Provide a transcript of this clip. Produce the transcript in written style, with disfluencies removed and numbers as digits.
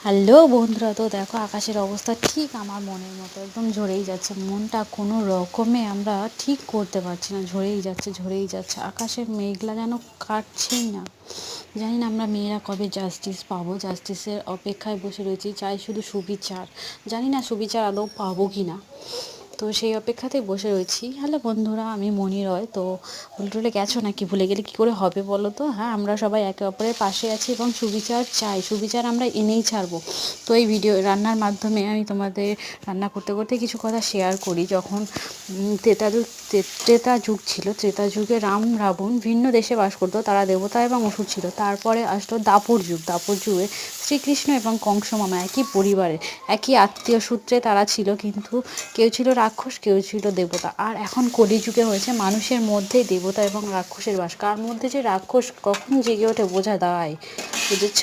Hello বন্ধুরা, তো দেখো আকাশের অবস্থা ঠিক আমার মনের মতো, একদম ঝরেই যাচ্ছে। মনটা কোনো রকমে আমরা ঠিক করতে পারছি না, ঝরেই যাচ্ছে ঝরেই যাচ্ছে। আকাশের মেঘলা যেন কাটছেই না। জানি না আমরা মেয়েরা কবে জাস্টিস পাবো, জাস্টিসের অপেক্ষায় বসে রয়েছি, চাই শুধু সুবিচার। জানি না সুবিচার আদৌ পাবো কি না, তো সেই অপেক্ষাতেই বসে রয়েছি। হ্যালো বন্ধুরা, আমি মনি রয়। তো ভুলে টুলে গেছো নাকি? ভুলে গেলে কী করে হবে বলো তো? হ্যাঁ, আমরা সবাই একে অপরের পাশে আছি এবং সুবিচার চাই, সুবিচার আমরা এনেই ছাড়বো। তো এই ভিডিও রান্নার মাধ্যমে আমি তোমাদের রান্না করতে করতে কিছু কথা শেয়ার করি। যখন ত্রেতা যুগ ছিল, ত্রেতা যুগে রাম রাবণ ভিন্ন দেশে বাস করতো, তারা দেবতা এবং অসুর ছিল। তারপরে আসলো দাপর যুগ। দাপর যুগে শ্রীকৃষ্ণ এবং কংস মামা একই পরিবারের, একই আত্মীয় সূত্রে তারা ছিল, কিন্তু কেউ ছিল রাক্ষস, কেউ ছিল দেবতা। আর এখন কলিযুগে হয়েছে মানুষের মধ্যেই দেবতা এবং রাক্ষসের বাস। কার মধ্যে যে রাক্ষস কখন জেগে ওঠে বোঝা দায়, বুঝেছ?